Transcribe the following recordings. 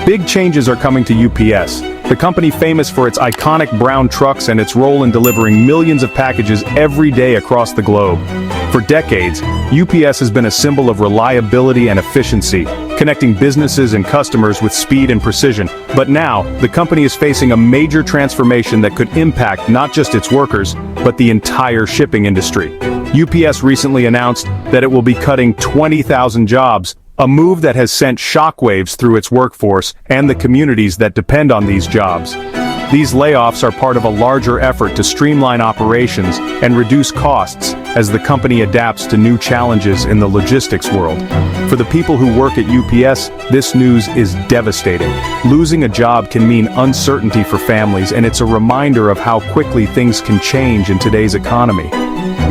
Big changes are coming to UPS, the company famous for its iconic brown trucks and its role in delivering millions of packages every day across the globe. For decades, UPS has been a symbol of reliability and efficiency, connecting businesses and customers with speed and precision. But now, the company is facing a major transformation that could impact not just its workers, but the entire shipping industry. UPS recently announced that it will be cutting 20,000 jobs, a move that has sent shockwaves through its workforce and the communities that depend on these jobs. These layoffs are part of a larger effort to streamline operations and reduce costs as the company adapts to new challenges in the logistics world. For the people who work at UPS, this news is devastating. Losing a job can mean uncertainty for families, and it's a reminder of how quickly things can change in today's economy.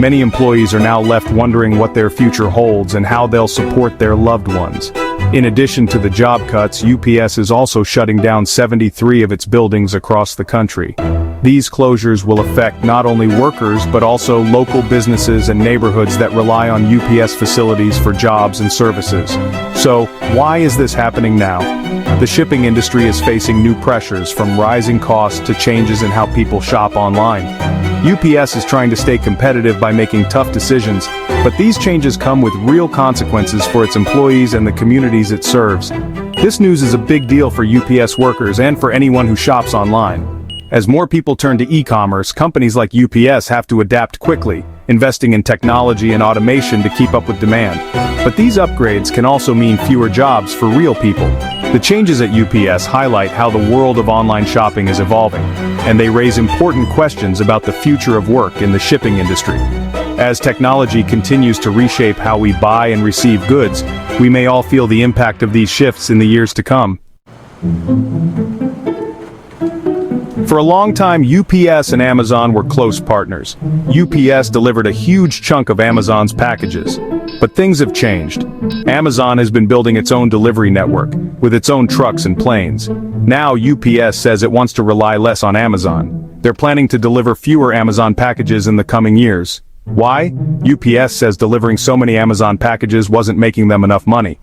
Many employees are now left wondering what their future holds and how they'll support their loved ones. In addition to the job cuts, UPS is also shutting down 73 of its buildings across the country. These closures will affect not only workers but also local businesses and neighborhoods that rely on UPS facilities for jobs and services. So, why is this happening now? The shipping industry is facing new pressures, from rising costs to changes in how people shop online. UPS is trying to stay competitive by making tough decisions, but these changes come with real consequences for its employees and the communities it serves. This news is a big deal for UPS workers and for anyone who shops online. As more people turn to e-commerce, companies like UPS have to adapt quickly, investing in technology and automation to keep up with demand. But these upgrades can also mean fewer jobs for real people. The changes at UPS highlight how the world of online shopping is evolving, and they raise important questions about the future of work in the shipping industry. As technology continues to reshape how we buy and receive goods, we may all feel the impact of these shifts in the years to come. For a long time, UPS and Amazon were close partners. UPS delivered a huge chunk of Amazon's packages. But things have changed. Amazon has been building its own delivery network, with its own trucks and planes. Now UPS says it wants to rely less on Amazon. They're planning to deliver fewer Amazon packages in the coming years. Why? UPS says delivering so many Amazon packages wasn't making them enough money.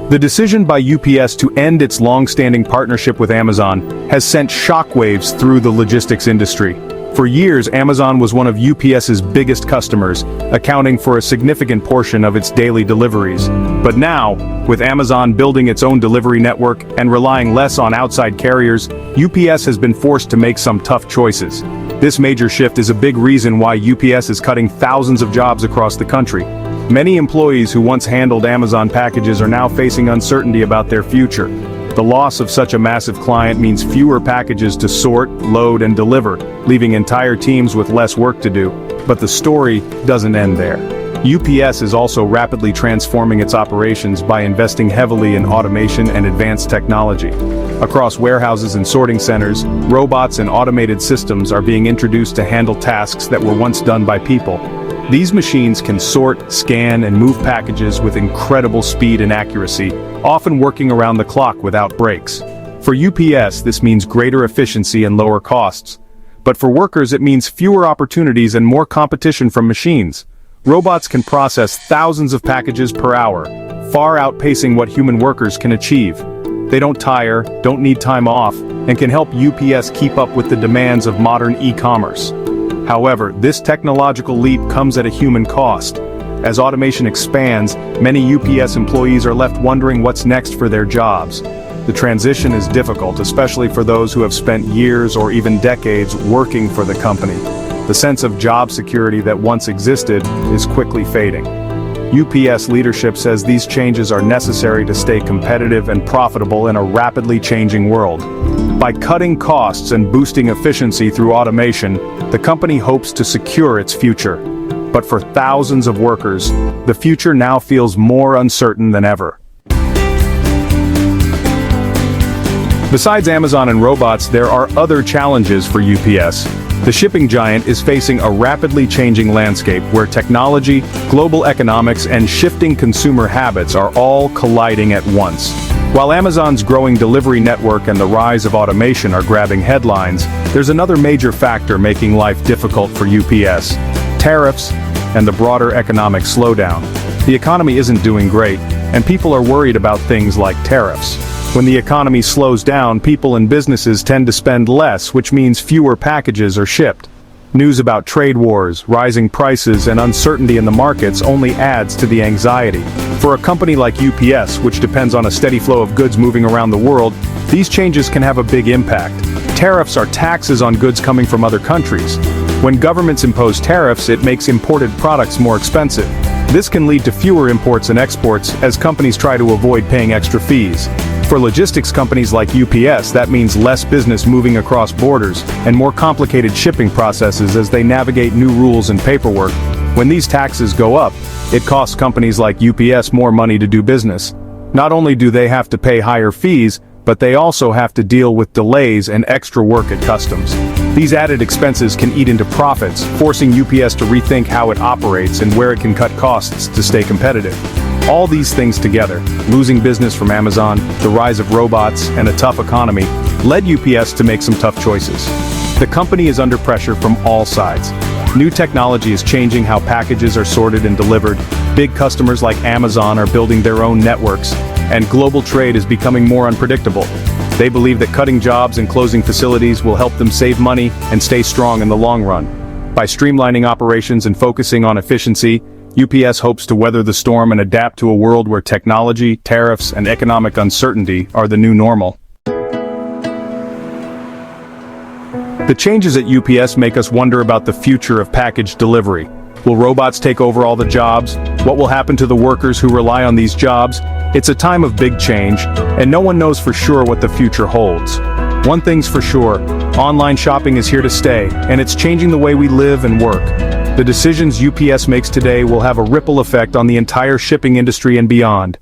The decision by UPS to end its long-standing partnership with Amazon has sent shockwaves through the logistics industry. For years, Amazon was one of UPS's biggest customers, accounting for a significant portion of its daily deliveries. But now, with Amazon building its own delivery network and relying less on outside carriers, UPS has been forced to make some tough choices. This major shift is a big reason why UPS is cutting thousands of jobs across the country. Many employees who once handled Amazon packages are now facing uncertainty about their future. The loss of such a massive client means fewer packages to sort, load, and deliver, leaving entire teams with less work to do. But the story doesn't end there. UPS is also rapidly transforming its operations by investing heavily in automation and advanced technology. Across warehouses and sorting centers, robots and automated systems are being introduced to handle tasks that were once done by people. These machines can sort, scan, and move packages with incredible speed and accuracy, often working around the clock without breaks. For UPS, this means greater efficiency and lower costs. But for workers, it means fewer opportunities and more competition from machines. Robots can process thousands of packages per hour, far outpacing what human workers can achieve. They don't tire, don't need time off, and can help UPS keep up with the demands of modern e-commerce. However, this technological leap comes at a human cost. As automation expands, many UPS employees are left wondering what's next for their jobs. The transition is difficult, especially for those who have spent years or even decades working for the company. The sense of job security that once existed is quickly fading. UPS leadership says these changes are necessary to stay competitive and profitable in a rapidly changing world. By cutting costs and boosting efficiency through automation, the company hopes to secure its future. But for thousands of workers, the future now feels more uncertain than ever. Besides Amazon and robots, there are other challenges for UPS. The shipping giant is facing a rapidly changing landscape where technology, global economics, and shifting consumer habits are all colliding at once. While Amazon's growing delivery network and the rise of automation are grabbing headlines, there's another major factor making life difficult for UPS: tariffs and the broader economic slowdown. The economy isn't doing great, and people are worried about things like tariffs. When the economy slows down, people and businesses tend to spend less, which means fewer packages are shipped. News about trade wars, rising prices, and uncertainty in the markets only adds to the anxiety. For a company like UPS, which depends on a steady flow of goods moving around the world, these changes can have a big impact. Tariffs are taxes on goods coming from other countries. When governments impose tariffs, it makes imported products more expensive. This can lead to fewer imports and exports as companies try to avoid paying extra fees. For logistics companies like UPS, that means less business moving across borders and more complicated shipping processes as they navigate new rules and paperwork. When these taxes go up, it costs companies like UPS more money to do business. Not only do they have to pay higher fees, but they also have to deal with delays and extra work at customs. These added expenses can eat into profits, forcing UPS to rethink how it operates and where it can cut costs to stay competitive. All these things together, losing business from Amazon, the rise of robots, and a tough economy, led UPS to make some tough choices. The company is under pressure from all sides. New technology is changing how packages are sorted and delivered, big customers like Amazon are building their own networks, and global trade is becoming more unpredictable. They believe that cutting jobs and closing facilities will help them save money and stay strong in the long run. By streamlining operations and focusing on efficiency, UPS hopes to weather the storm and adapt to a world where technology, tariffs, and economic uncertainty are the new normal. The changes at UPS make us wonder about the future of package delivery. Will robots take over all the jobs? What will happen to the workers who rely on these jobs? It's a time of big change, and no one knows for sure what the future holds. One thing's for sure, online shopping is here to stay, and it's changing the way we live and work. The decisions UPS makes today will have a ripple effect on the entire shipping industry and beyond.